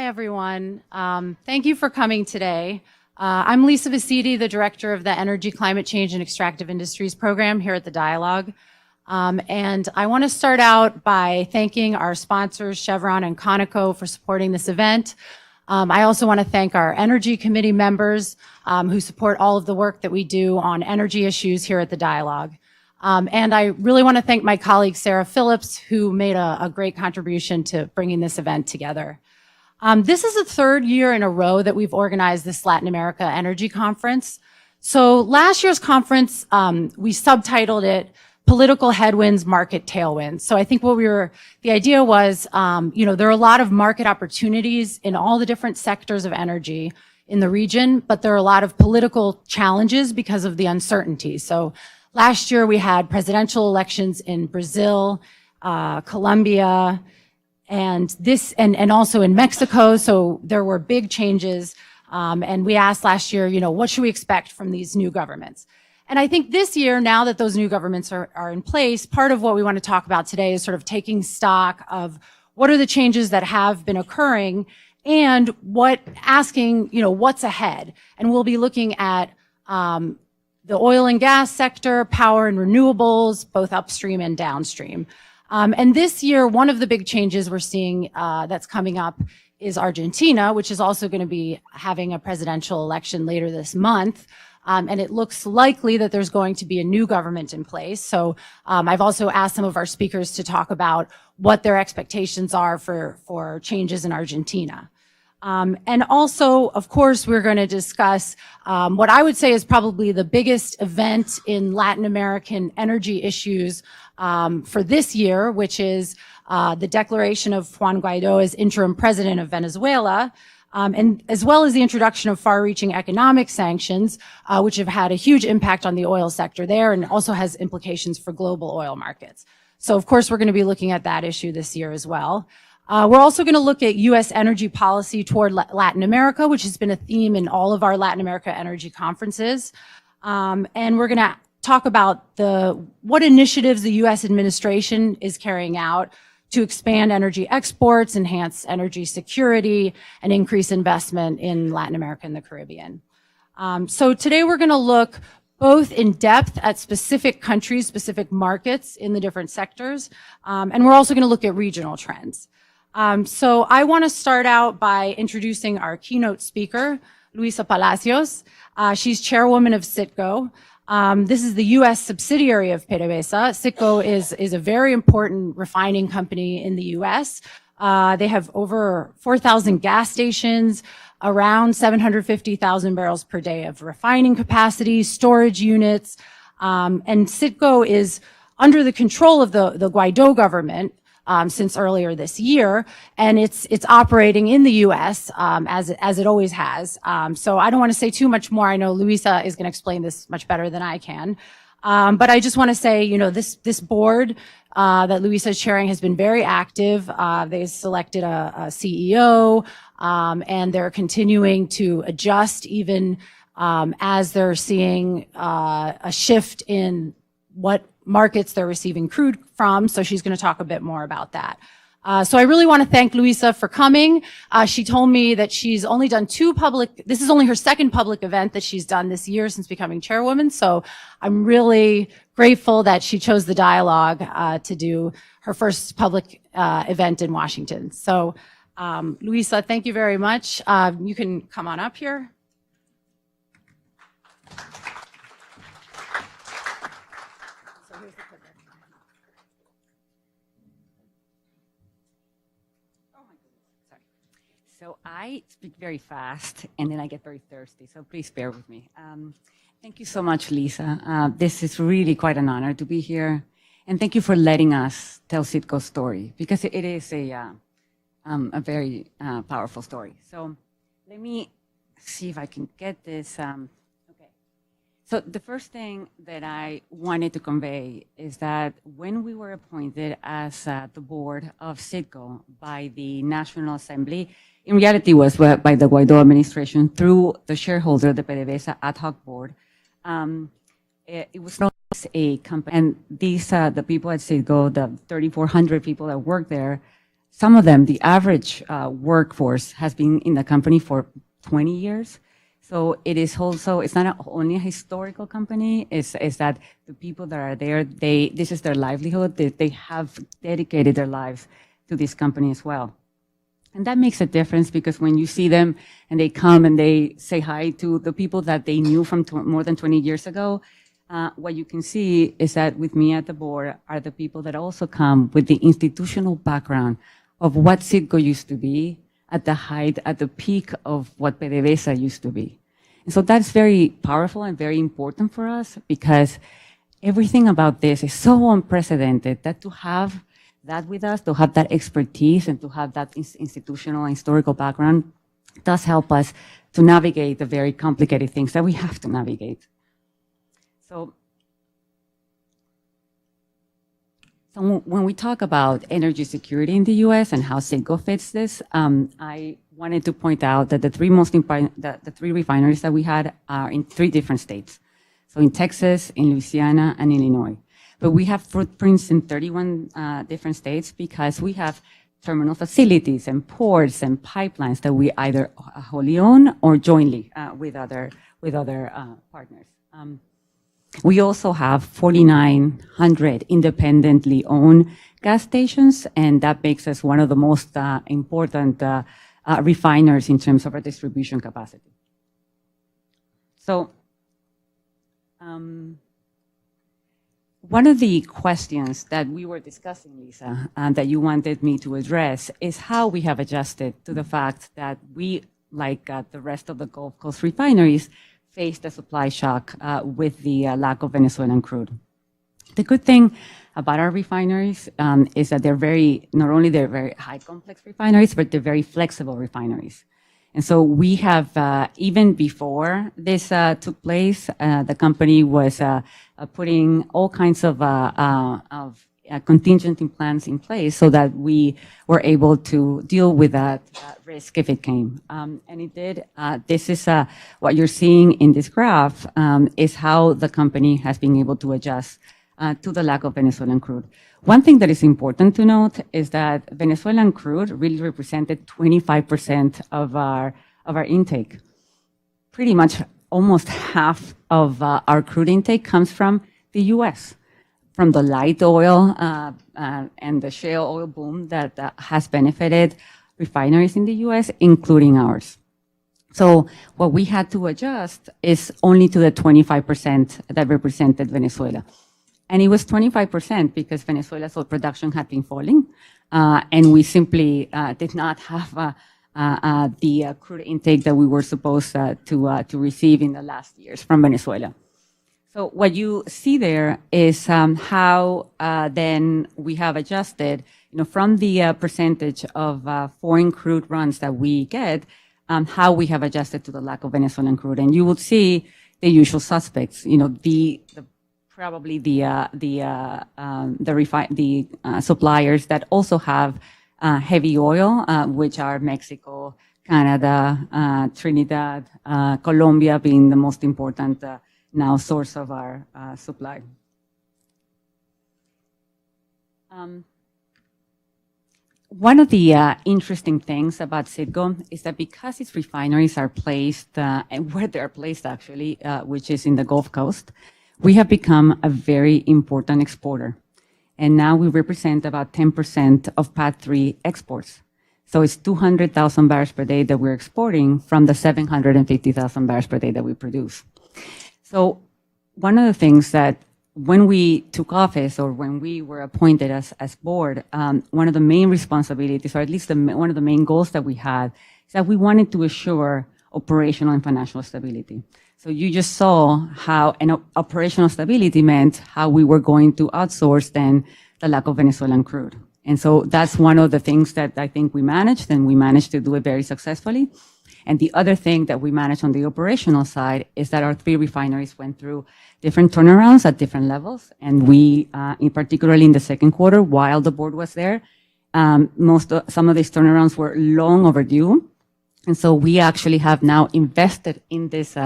everyone. Thank you for coming today. I'm Luisa Palacios, the Director of the Energy, Climate Change, and Extractive Industries Program here at the Dialogue. And I want to start out by thanking our sponsors, Chevron and Conoco, for supporting this event. I also want to thank our Energy Committee members who support all of the work that we do on energy issues here at the Dialogue. And I really want to thank my colleague, Sarah Phillips, who made a great contribution to bringing this event together. This is the third year in a row that we've organized this Latin America Energy Conference. So last year's conference, we subtitled it Political Headwinds, Market Tailwinds. So I think the idea was, there are a lot of market opportunities in all the different sectors of energy in the region, but there are a lot of political challenges because of the uncertainty. So last year we had presidential elections in Brazil, Colombia, and also in Mexico. So there were big changes. And we asked last year, what should we expect from these new governments? And I think this year, now that those new governments are in place, part of what we want to talk about today is sort of taking stock of what are the changes that have been occurring and asking, what's ahead. And we'll be looking at the oil and gas sector, power and renewables, both upstream and downstream. And this year, one of the big changes we're seeing that's coming up is Argentina, which is also going to be having a presidential election later this month. And it looks likely that there's going to be a new government in place. So I've also asked some of our speakers to talk about what their expectations are for changes in Argentina. And also, of course, we're going to discuss what I would say is probably the biggest event in Latin American energy issues for this year, which is the declaration of Juan Guaido as interim president of Venezuela, and as well as the introduction of far-reaching economic sanctions, which have had a huge impact on the oil sector there and also has implications for global oil markets. So, of course, we're going to be looking at that issue this year as well. We're also going to look at U.S. energy policy toward Latin America, which has been a theme in all of our Latin America energy conferences. And we're going to talk about what initiatives the U.S. administration is carrying out to expand energy exports, enhance energy security, and increase investment in Latin America and the Caribbean. So today we're going to look both in depth at specific countries, specific markets in the different sectors, and we're also going to look at regional trends. So I want to start out by introducing our keynote speaker, Luisa Palacios. She's chairwoman of Citgo. This is the U.S. subsidiary of PDVSA. Citgo is a very important refining company in the U.S. They have over 4,000 gas stations, around 750,000 barrels per day of refining capacity, storage units, and Citgo is under the control of the Guaido government since earlier this year, and it's operating in the U.S. As it always has. So I don't want to say too much more. I know Luisa is going to explain this much better than I can. But I just want to say, this board that Luisa is chairing has been very active. They selected a CEO, and they're continuing to adjust even as they're seeing a shift in what markets they're receiving crude from. So she's going to talk a bit more about that. So I really want to thank Luisa for coming. She told me that she's only done this is only her second public event that she's done this year since becoming chairwoman. So I'm really grateful that she chose the Dialogue to do her first public event in Washington. So Luisa, thank you very much. You can come on up here. So I speak very fast, and then I get very thirsty, so please bear with me. Thank you so much, Lisa. This is really quite an honor to be here, and thank you for letting us tell Citgo's story, because it is a very powerful story. So let me see if I can get this. Okay. So the first thing that I wanted to convey is that when we were appointed as the board of Citgo by the National Assembly, in reality was by the Guaido administration through the shareholder, the PDVSA ad hoc board. It was not a company, and these, the people at Citgo, the 3,400 people that work there, some of them, the average workforce has been in the company for 20 years. So it is also, it's not only a historical company, it's that the people that are there, this is their livelihood. They have dedicated their lives to this company as well. And that makes a difference because when you see them and they come and they say hi to the people that they knew from more than 20 years ago, what you can see is that with me at the board are the people that also come with the institutional background of what Citgo used to be at the height, at the peak of what PDVSA used to be. And so that's very powerful and very important for us because everything about this is so unprecedented that to have that with us, to have that expertise and to have that institutional and historical background does help us to navigate the very complicated things that we have to navigate. So when we talk about energy security in the U.S. and how Citgo fits this, I wanted to point out that the three refineries that we had are in 3 different states. So in Texas, in Louisiana, and Illinois. But we have footprints in 31 different states because we have terminal facilities and ports and pipelines that we either wholly own or jointly with other partners. We also have 4,900 independently owned gas stations, and that makes us one of the most important refiners in terms of our distribution capacity. So, one of the questions that we were discussing, Lisa, that you wanted me to address is how we have adjusted to the fact that we, like the rest of the Gulf Coast refineries, faced a supply shock with the lack of Venezuelan crude. The good thing about our refineries is that not only they're very high complex refineries, but they're very flexible refineries. And so we have, even before this took place, the company was putting all kinds of contingency plans in place so that we were able to deal with that risk if it came. And it did. This is what you're seeing in this graph is how the company has been able to adjust to the lack of Venezuelan crude. One thing that is important to note is that Venezuelan crude really represented 25% of our intake. Pretty much almost half of our crude intake comes from the U.S., from the light oil and the shale oil boom that has benefited refineries in the U.S., including ours. So what we had to adjust is only to the 25% that represented Venezuela. And it was 25% because Venezuela's oil production had been falling, and we simply did not have the crude intake that we were supposed to receive in the last years from Venezuela. So what you see there is how then we have adjusted, from the percentage of foreign crude runs that we get, how we have adjusted to the lack of Venezuelan crude, and you will see the usual suspects. Probably the suppliers that also have heavy oil, which are Mexico, Canada, Trinidad, Colombia being the most important now source of our supply. One of the interesting things about Citgo is that because its refineries are placed, and where they're placed actually, which is in the Gulf Coast, we have become a very important exporter. And now we represent about 10% of PAD 3 exports. So it's 200,000 barrels per day that we're exporting from the 750,000 barrels per day that we produce. So one of the things that when we took office or when we were appointed as board, one of the main responsibilities, or at least one of the main goals that we had, is that we wanted to assure operational and financial stability. So you just saw how operational stability meant how we were going to outsource then the lack of Venezuelan crude. And so that's one of the things that I think we managed, and we managed to do it very successfully. And the other thing that we managed on the operational side is that our 3 refineries went through different turnarounds at different levels. And we, particularly in the second quarter, while the board was there, some of these turnarounds were long overdue. And so we actually have now invested in this,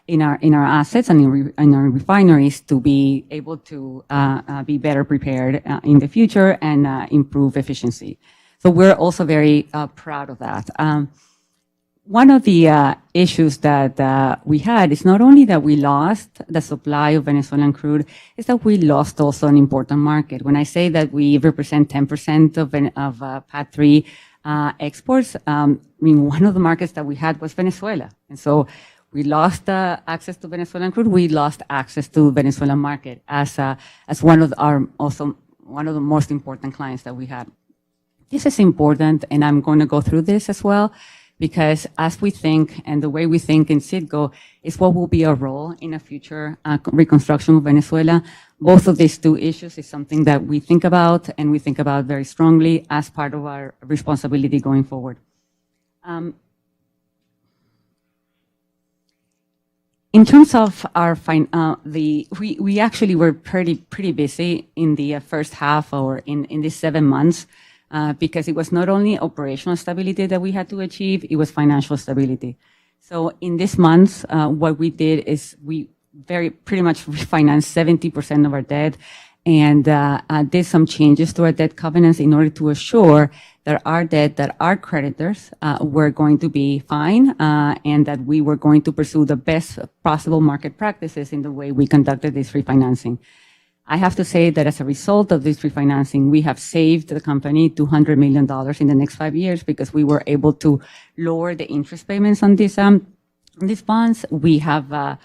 in our assets and in our refineries to be able to be better prepared in the future and improve efficiency. So we're also very proud of that. One of the issues that we had is not only that we lost the supply of Venezuelan crude, is that we lost also an important market. When I say that we represent 10% of PAD 3 exports, I mean, one of the markets that we had was Venezuela. And so we lost access to Venezuelan crude. We lost access to Venezuelan market as one of the most important clients that we had. This is important, and I'm going to go through this as well, because as we think, and the way we think in Citgo, is what will be our role in a future reconstruction of Venezuela. Both of these two issues is something that we think about, and we think about very strongly as part of our responsibility going forward. In terms of our we actually were pretty busy in the first half, or in these 7 months, because it was not only operational stability that we had to achieve, it was financial stability. So in this month, what we did is we pretty much refinanced 70% of our debt, and did some changes to our debt covenants in order to assure that our debt, that our creditors were going to be fine, and that we were going to pursue the best possible market practices in the way we conducted this refinancing. I have to say that as a result of this refinancing, we have saved the company $200 million in the next 5 years, because we were able to lower the interest payments on these bonds. We have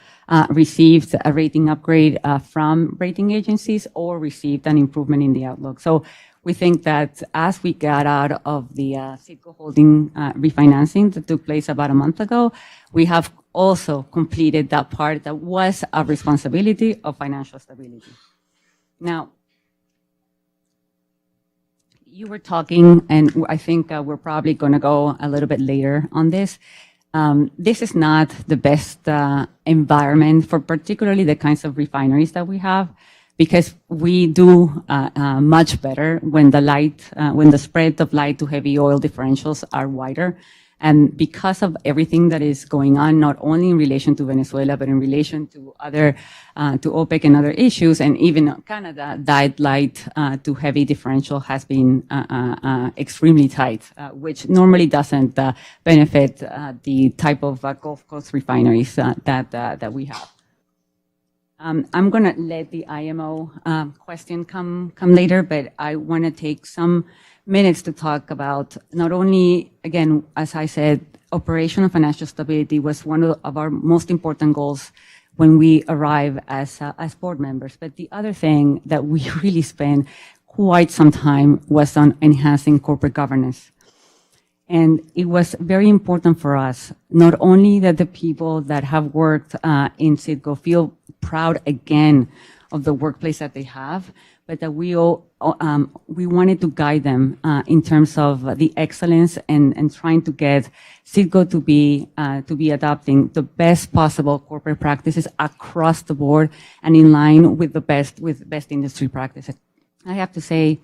received a rating upgrade from rating agencies, or received an improvement in the outlook. So we think that as we got out of the Citgo Holding refinancing that took place about a month ago, we have also completed that part that was a responsibility of financial stability. Now, you were talking, and I think we're probably going to go a little bit later on this. This is not the best environment for particularly the kinds of refineries that we have, because we do much better when the spread of light to heavy oil differentials are wider. And because of everything that is going on, not only in relation to Venezuela, but in relation to to OPEC and other issues, and even Canada, that light to heavy differential has been extremely tight, which normally doesn't benefit the type of Gulf Coast refineries that we have. I'm going to let the IMO question come later, but I want to take some minutes to talk about not only, again, as I said, operational financial stability was one of our most important goals when we arrive as board members. But the other thing that we really spent quite some time was on enhancing corporate governance. And it was very important for us, not only that the people that have worked in Citgo feel proud again of the workplace that they have, but that we wanted to guide them in terms of the excellence and trying to get Citgo to be adopting the best possible corporate practices across the board and in line with best industry practices. I have to say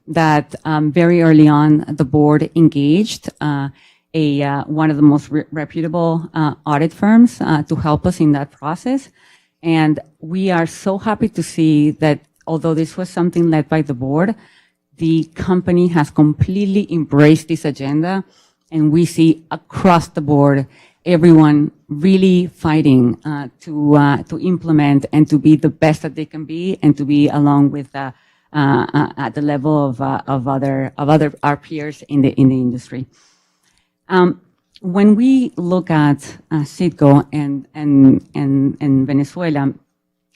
that very early on, the board engaged one of the most reputable audit firms to help us in that process. And we are so happy to see that although this was something led by the board, the company has completely embraced this agenda, and we see across the board everyone really fighting to implement and to be the best that they can be, and to be along with at the level of our peers in the industry. When we look at Citgo and Venezuela,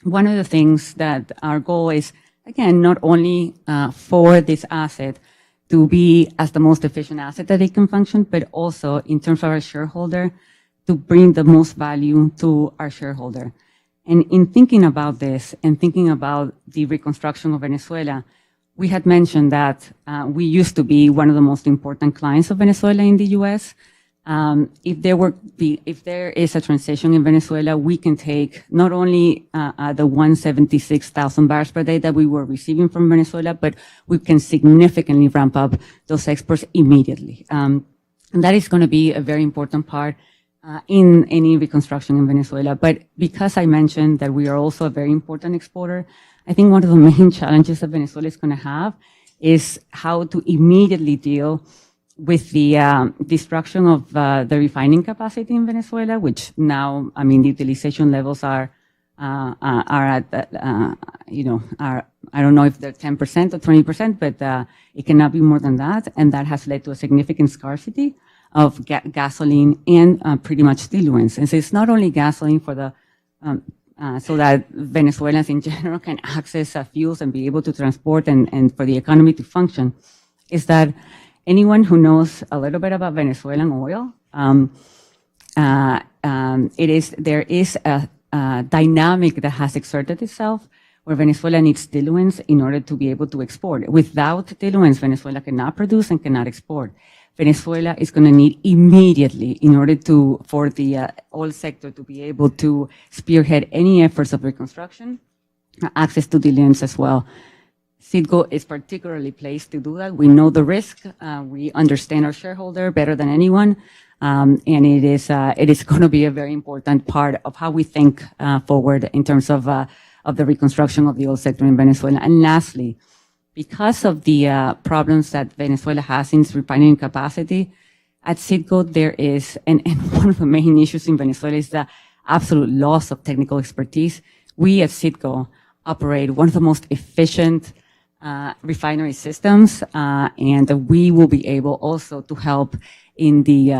one of the things that our goal is, again, not only for this asset to be as the most efficient asset that it can function, but also in terms of our shareholder, to bring the most value to our shareholder. And in thinking about this and thinking about the reconstruction of Venezuela, we had mentioned that we used to be one of the most important clients of Venezuela in the U.S. If there is a transition in Venezuela, we can take not only the 176,000 barrels per day that we were receiving from Venezuela, but we can significantly ramp up those exports immediately. And that is going to be a very important part in any reconstruction in Venezuela. But because I mentioned that we are also a very important exporter, I think one of the main challenges that Venezuela is going to have is how to immediately deal with the destruction of the refining capacity in Venezuela, which now, I mean, the utilization levels are at, I don't know if they're 10% or 20%, but it cannot be more than that. And that has led to a significant scarcity of gasoline and pretty much diluents. And so it's not only gasoline for the, so that Venezuelans in general can access fuels and be able to transport and for the economy to function, is that anyone who knows a little bit about Venezuelan oil, there is a dynamic that has exerted itself where Venezuela needs diluents in order to be able to export. Without diluents, Venezuela cannot produce and cannot export. Venezuela is going to need immediately, in order for the oil sector to be able to spearhead any efforts of reconstruction, access to diluents as well. Citgo is particularly placed to do that. We know the risk. We understand our shareholder better than anyone. And it is going to be a very important part of how we think forward in terms of the reconstruction of the oil sector in Venezuela. And lastly, because of the problems that Venezuela has in its refining capacity, at Citgo there is, and one of the main issues in Venezuela is the absolute loss of technical expertise. We at Citgo operate one of the most efficient refinery systems, and we will be able also to help in the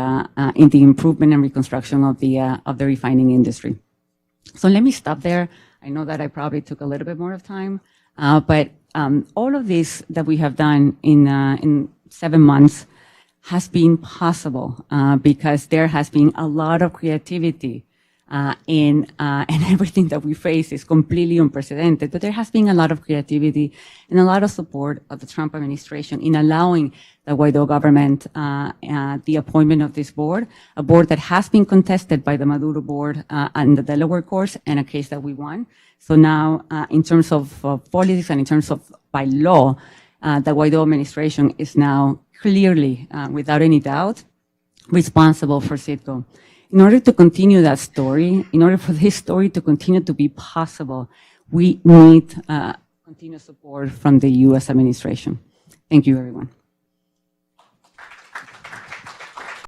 improvement and reconstruction of the refining industry. So let me stop there. I know that I probably took a little bit more of time, but all of this that we have done in 7 months has been possible because there has been a lot of creativity and everything that we face is completely unprecedented. But there has been a lot of creativity and a lot of support of the Trump administration in allowing the Guaido government the appointment of this board, a board that has been contested by the Maduro board and the Delaware courts, and a case that we won. So now, in terms of politics and in terms of by law, the Guaido administration is now clearly, without any doubt, responsible for Citgo. In order to continue that story, in order for this story to continue to be possible, we need continued support from the U.S. administration. Thank you, everyone.